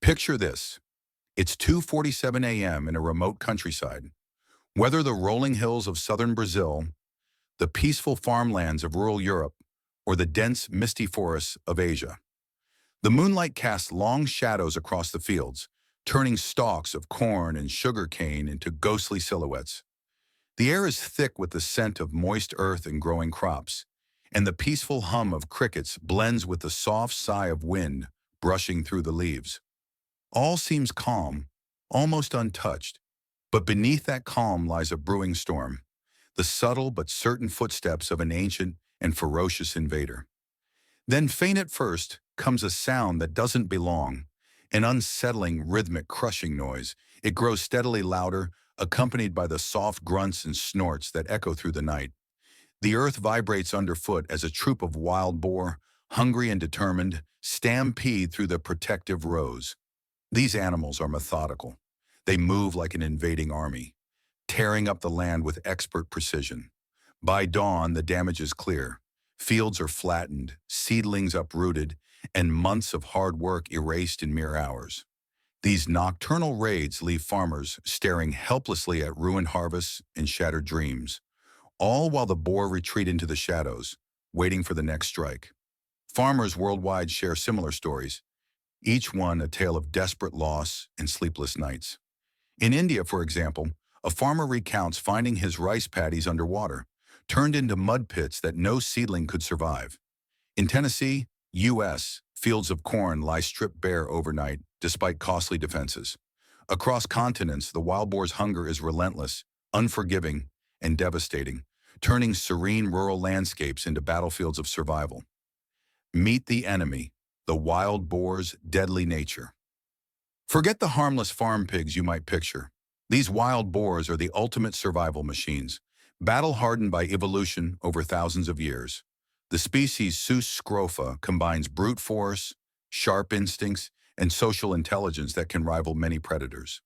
Picture this. It's 2:47 a.m. in a remote countryside. Whether the rolling hills of southern Brazil, the peaceful farmlands of rural Europe, or the dense, misty forests of Asia, the moonlight casts long shadows across the fields, turning stalks of corn and sugar cane into ghostly silhouettes. The air is thick with the scent of moist earth and growing crops, and the peaceful hum of crickets blends with the soft sigh of wind brushing through the leaves. All seems calm, almost untouched, but beneath that calm lies a brewing storm, the subtle but certain footsteps of an ancient and ferocious invader. Then, faint at first, comes a sound that doesn't belong, an unsettling, rhythmic, crushing noise. It grows steadily louder, accompanied by the soft grunts and snorts that echo through the night. The earth vibrates underfoot as a troop of wild boar, hungry and determined, stampede through the protective rows. These animals are methodical. They move like an invading army, tearing up the land with expert precision. By dawn, the damage is clear. Fields are flattened, seedlings uprooted, and months of hard work erased in mere hours. These nocturnal raids leave farmers staring helplessly at ruined harvests and shattered dreams, all while the boar retreat into the shadows, waiting for the next strike. Farmers worldwide share similar stories, each one a tale of desperate loss and sleepless nights. In India, for example, a farmer recounts finding his rice paddies underwater, turned into mud pits that no seedling could survive. In Tennessee, U.S., fields of corn lie stripped bare overnight despite costly defenses. Across continents, the wild boar's hunger is relentless, unforgiving, and devastating, turning serene rural landscapes into battlefields of survival. Meet the enemy, the wild boar's deadly nature. Forget the harmless farm pigs you might picture. These wild boars are the ultimate survival machines, battle-hardened by evolution over thousands of years. The species Sus scrofa combines brute force, sharp instincts, and social intelligence that can rival many predators.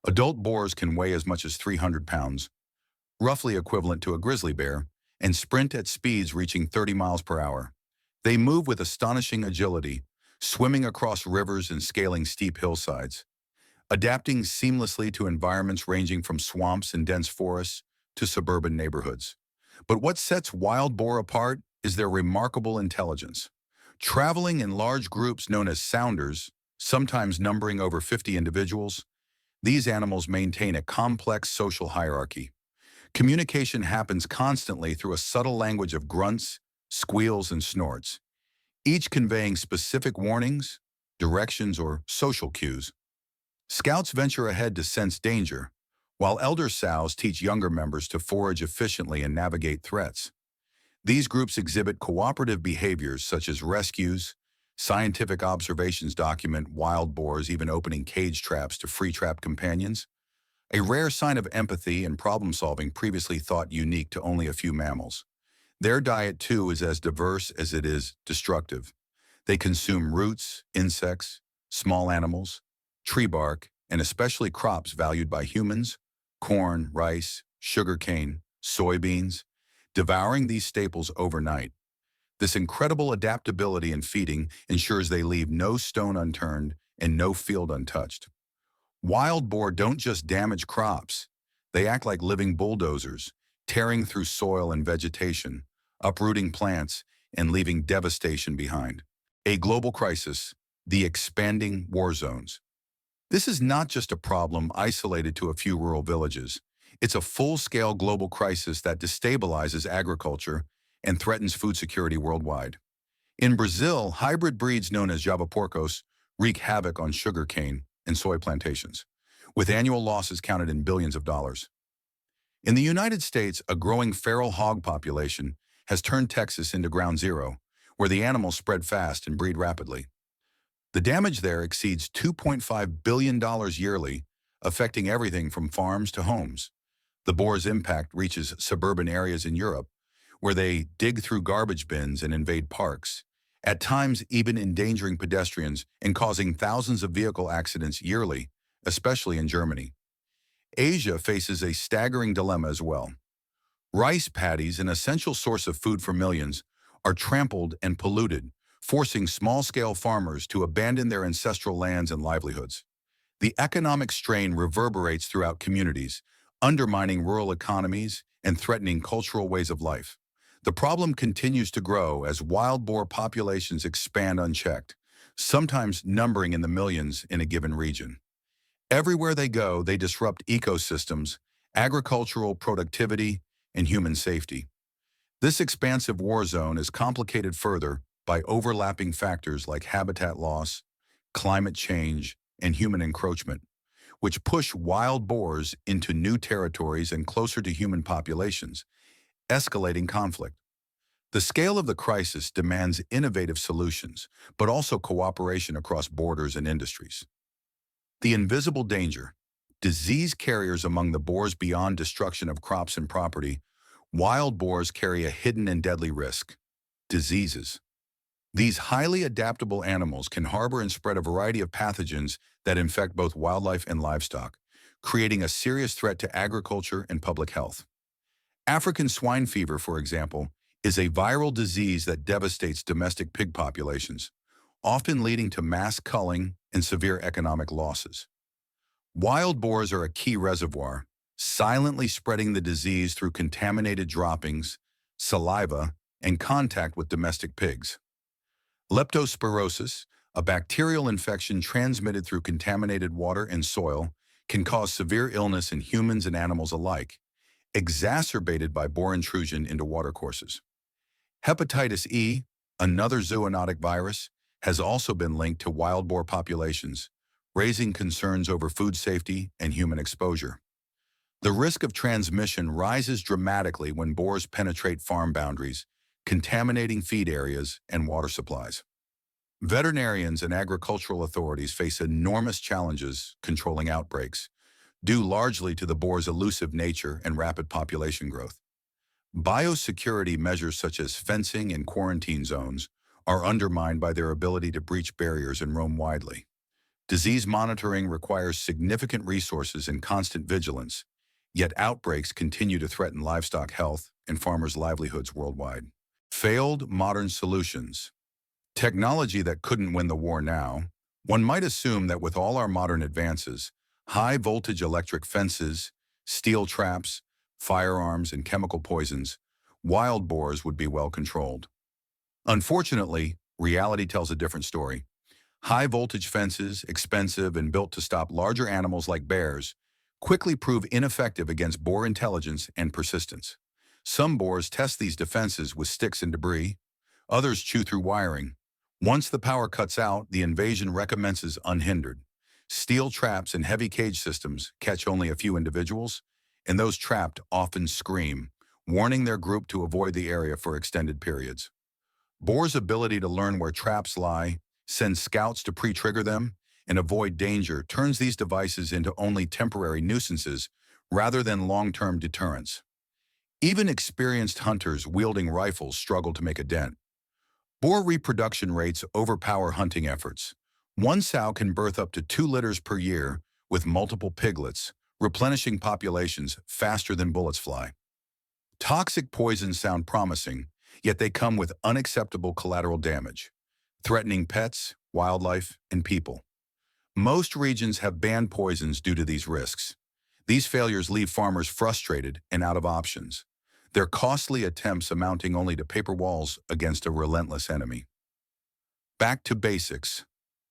Adult boars can weigh as much as 300 pounds, roughly equivalent to a grizzly bear, and sprint at speeds reaching 30 miles per hour. They move with astonishing agility, swimming across rivers and scaling steep hillsides, adapting seamlessly to environments ranging from swamps and dense forests to suburban neighborhoods. But what sets wild boar apart is their remarkable intelligence. Traveling in large groups known as sounders, sometimes numbering over 50 individuals, these animals maintain a complex social hierarchy. Communication happens constantly through a subtle language of grunts, squeals, and snorts, each conveying specific warnings, directions, or social cues. Scouts venture ahead to sense danger, while elder sows teach younger members to forage efficiently and navigate threats. These groups exhibit cooperative behaviors such as rescues. Scientific observations document wild boars even opening cage traps to free trap companions, a rare sign of empathy and problem-solving previously thought unique to only a few mammals. Their diet, too, is as diverse as it is destructive. They consume roots, insects, small animals, tree bark, and especially crops valued by humans: corn, rice, sugarcane, soybeans, devouring these staples overnight. This incredible adaptability in feeding ensures they leave no stone unturned and no field untouched. Wild boar don't just damage crops. They act like living bulldozers, tearing through soil and vegetation, uprooting plants, and leaving devastation behind. A global crisis, the expanding war zones. This is not just a problem isolated to a few rural villages. It's a full-scale global crisis that destabilizes agriculture and threatens food security worldwide. In Brazil, hybrid breeds known as Javaporcos wreak havoc on sugarcane and soy plantations, with annual losses counted in billions of dollars. In the United States, a growing feral hog population has turned Texas into ground zero, where the animals spread fast and breed rapidly. The damage there exceeds $2.5 billion yearly, affecting everything from farms to homes. The boar's impact reaches suburban areas in Europe, where they dig through garbage bins and invade parks, at times even endangering pedestrians and causing thousands of vehicle accidents yearly, especially in Germany. Asia faces a staggering dilemma as well. Rice paddies, an essential source of food for millions, are trampled and polluted, forcing small-scale farmers to abandon their ancestral lands and livelihoods. The economic strain reverberates throughout communities, undermining rural economies and threatening cultural ways of life. The problem continues to grow as wild boar populations expand unchecked, sometimes numbering in the millions in a given region. Everywhere they go, they disrupt ecosystems, agricultural productivity, and human safety. This expansive war zone is complicated further by overlapping factors like habitat loss, climate change, and human encroachment, which push wild boars into new territories and closer to human populations, escalating conflict. The scale of the crisis demands innovative solutions, but also cooperation across borders and industries. The invisible danger, disease carriers among the boars beyond destruction of crops and property, wild boars carry a hidden and deadly risk: diseases. These highly adaptable animals can harbor and spread a variety of pathogens that infect both wildlife and livestock, creating a serious threat to agriculture and public health. African swine fever, for example, is a viral disease that devastates domestic pig populations, often leading to mass culling and severe economic losses. Wild boars are a key reservoir, silently spreading the disease through contaminated droppings, saliva, and contact with domestic pigs. Leptospirosis, a bacterial infection transmitted through contaminated water and soil, can cause severe illness in humans and animals alike, exacerbated by boar intrusion into watercourses. Hepatitis E, another zoonotic virus, has also been linked to wild boar populations, raising concerns over food safety and human exposure. The risk of transmission rises dramatically when boars penetrate farm boundaries, contaminating feed areas and water supplies. Veterinarians and agricultural authorities face enormous challenges controlling outbreaks, due largely to the boar's elusive nature and rapid population growth. Biosecurity measures such as fencing and quarantine zones are undermined by their ability to breach barriers and roam widely. Disease monitoring requires significant resources and constant vigilance, yet outbreaks continue to threaten livestock health and farmers' livelihoods worldwide. Failed modern solutions. Technology that couldn't win the war now. One might assume that with all our modern advances, high-voltage electric fences, steel traps, firearms, and chemical poisons, wild boars would be well controlled. Unfortunately, reality tells a different story. High-voltage fences, expensive and built to stop larger animals like bears, quickly prove ineffective against boar intelligence and persistence. Some boars test these defenses with sticks and debris. Others chew through wiring. Once the power cuts out, the invasion recommences unhindered. Steel traps and heavy cage systems catch only a few individuals, and those trapped often scream, warning their group to avoid the area for extended periods. Boars' ability to learn where traps lie, send scouts to pre-trigger them, and avoid danger turns these devices into only temporary nuisances rather than long-term deterrents. Even experienced hunters wielding rifles struggle to make a dent. Boar reproduction rates overpower hunting efforts. One sow can birth up to 2 litters per year with multiple piglets, replenishing populations faster than bullets fly. Toxic poisons sound promising, yet they come with unacceptable collateral damage, threatening pets, wildlife, and people. Most regions have banned poisons due to these risks. These failures leave farmers frustrated and out of options, their costly attempts amounting only to paper walls against a relentless enemy. Back to basics: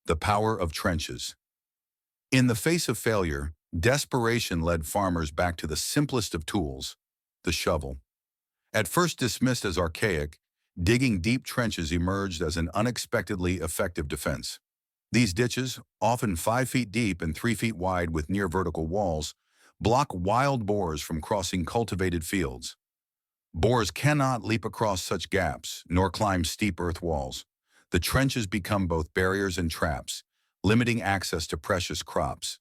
the power of trenches. In the face of failure, desperation led farmers back to the simplest of tools: the shovel. At first dismissed as archaic, digging deep trenches emerged as an unexpectedly effective defense. These ditches, often 5 feet deep and 3 feet wide with near-vertical walls, block wild boars from crossing cultivated fields. Boars cannot leap across such gaps, nor climb steep earth walls. The trenches become both barriers and traps, limiting access to precious crops.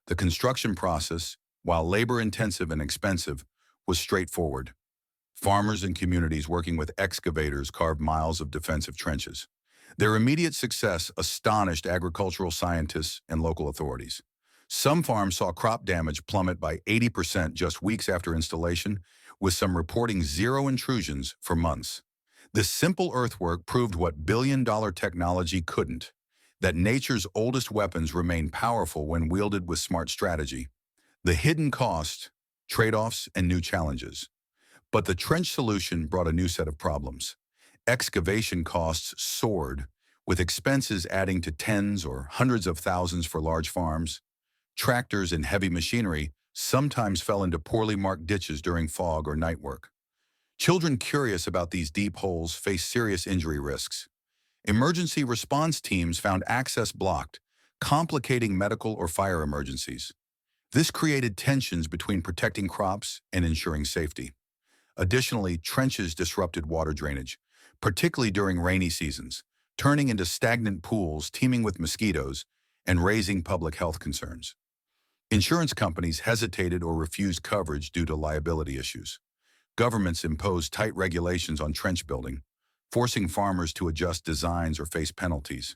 The construction process, while labor-intensive and expensive, was straightforward. Farmers and communities working with excavators carved miles of defensive trenches. Their immediate success astonished agricultural scientists and local authorities. Some farms saw crop damage plummet by 80% just weeks after installation, with some reporting 0 intrusions for months. This simple earthwork proved what billion-dollar technology couldn't, that nature's oldest weapons remain powerful when wielded with smart strategy. The hidden cost, trade-offs, and new challenges. But the trench solution brought a new set of problems. Excavation costs soared, with expenses adding to tens or hundreds of thousands for large farms. Tractors and heavy machinery sometimes fell into poorly marked ditches during fog or night work. Children curious about these deep holes faced serious injury risks. Emergency response teams found access blocked, complicating medical or fire emergencies. This created tensions between protecting crops and ensuring safety. Additionally, trenches disrupted water drainage, particularly during rainy seasons, turning into stagnant pools teeming with mosquitoes and raising public health concerns. Insurance companies hesitated or refused coverage due to liability issues. Governments imposed tight regulations on trench building, forcing farmers to adjust designs or face penalties.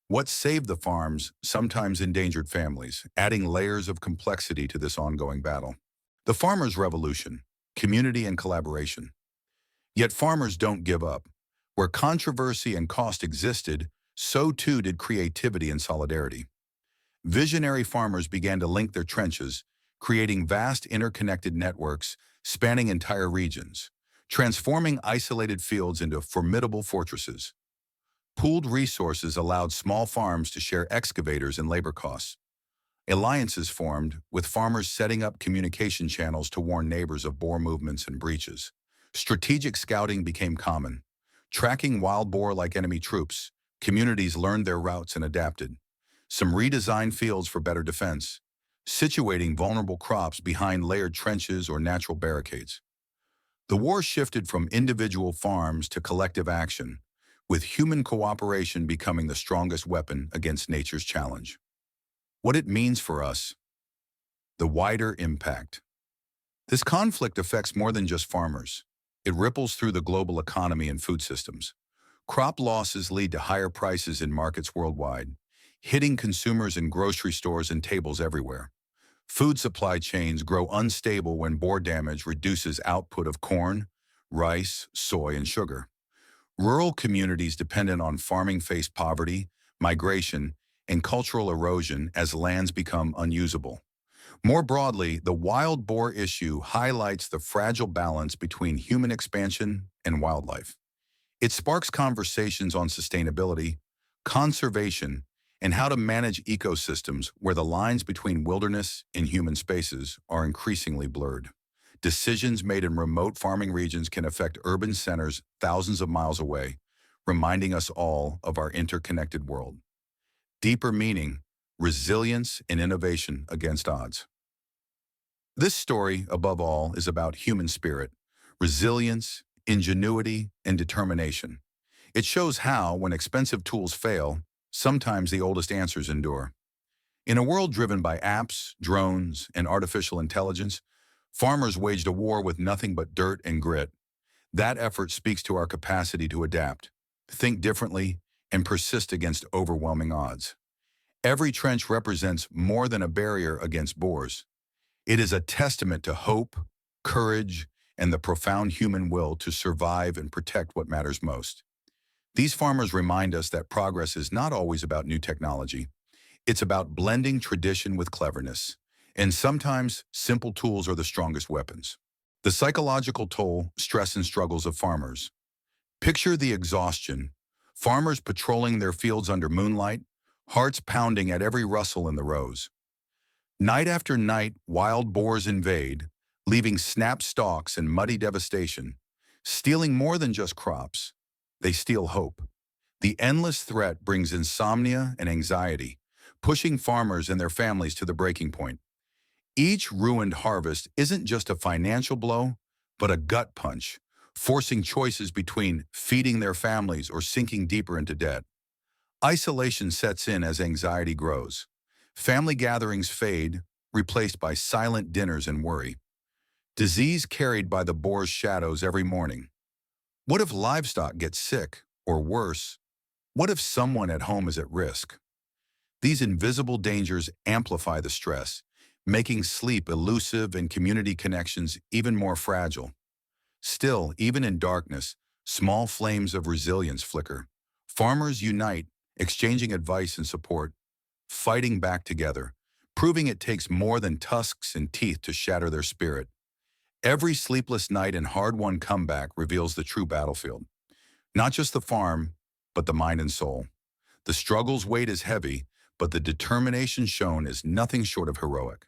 What saved the farms sometimes endangered families, adding layers of complexity to this ongoing battle. The farmers' revolution, community and collaboration. Yet farmers don't give up. Where controversy and cost existed, so too did creativity and solidarity. Visionary farmers began to link their trenches, creating vast interconnected networks spanning entire regions, transforming isolated fields into formidable fortresses. Pooled resources allowed small farms to share excavators and labor costs. Alliances formed, with farmers setting up communication channels to warn neighbors of boar movements and breaches. Strategic scouting became common. Tracking wild boar like enemy troops, communities learned their routes and adapted. Some redesigned fields for better defense, situating vulnerable crops behind layered trenches or natural barricades. The war shifted from individual farms to collective action, with human cooperation becoming the strongest weapon against nature's challenge. What it means for us. The wider impact. This conflict affects more than just farmers. It ripples through the global economy and food systems. Crop losses lead to higher prices in markets worldwide, hitting consumers in grocery stores and tables everywhere. Food supply chains grow unstable when boar damage reduces output of corn, rice, soy, and sugar. Rural communities dependent on farming face poverty, migration, and cultural erosion as lands become unusable. More broadly, the wild boar issue highlights the fragile balance between human expansion and wildlife. It sparks conversations on sustainability, conservation, and how to manage ecosystems where the lines between wilderness and human spaces are increasingly blurred. Decisions made in remote farming regions can affect urban centers thousands of miles away, reminding us all of our interconnected world. Deeper meaning, resilience and innovation against odds. This story, above all, is about human spirit, resilience, ingenuity, and determination. It shows how, when expensive tools fail, sometimes the oldest answers endure. In a world driven by apps, drones, and artificial intelligence, farmers waged a war with nothing but dirt and grit. That effort speaks to our capacity to adapt, think differently, and persist against overwhelming odds. Every trench represents more than a barrier against boars. It is a testament to hope, courage, and the profound human will to survive and protect what matters most. These farmers remind us that progress is not always about new technology. It's about blending tradition with cleverness. And sometimes, simple tools are the strongest weapons. The psychological toll, stress, and struggles of farmers. Picture the exhaustion. Farmers patrolling their fields under moonlight, hearts pounding at every rustle in the rows. Night after night, wild boars invade, leaving snapped stalks and muddy devastation, stealing more than just crops. They steal hope. The endless threat brings insomnia and anxiety, pushing farmers and their families to the breaking point. Each ruined harvest isn't just a financial blow, but a gut punch, forcing choices between feeding their families or sinking deeper into debt. Isolation sets in as anxiety grows. Family gatherings fade, replaced by silent dinners and worry. Disease carried by the boar's shadows every morning. What if livestock gets sick, or worse, what if someone at home is at risk? These invisible dangers amplify the stress, making sleep elusive and community connections even more fragile. Still, even in darkness, Small flames of resilience flicker. Farmers unite, exchanging advice and support, fighting back together, proving it takes more than tusks and teeth to shatter their spirit. Every sleepless night and hard-won comeback reveals the true battlefield. Not just the farm, but the mind and soul. The struggle's weight is heavy, but the determination shown is nothing short of heroic.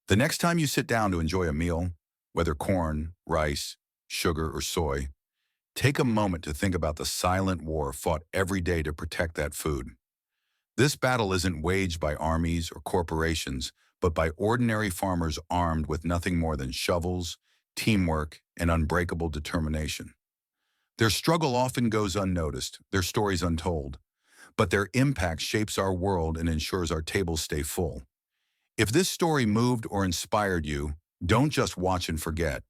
The next time you sit down to enjoy a meal, whether corn, rice, sugar, or soy, take a moment to think about the silent war fought every day to protect that food. This battle isn't waged by armies or corporations, but by ordinary farmers armed with nothing more than shovels, teamwork, and unbreakable determination. Their struggle often goes unnoticed, their stories untold, but their impact shapes our world and ensures our tables stay full. If this story moved or inspired you, don't just watch and forget.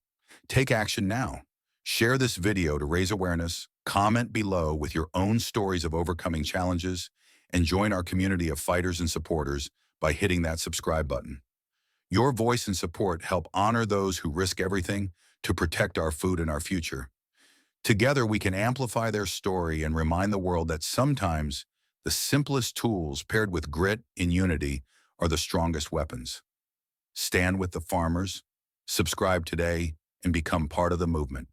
Take action now. Share this video to raise awareness, comment below with your own stories of overcoming challenges, and join our community of fighters and supporters by hitting that subscribe button. Your voice and support help honor those who risk everything to protect our food and our future. Together, we can amplify their story and remind the world that sometimes the simplest tools paired with grit and unity are the strongest weapons. Stand with the farmers, subscribe today, and become part of the movement.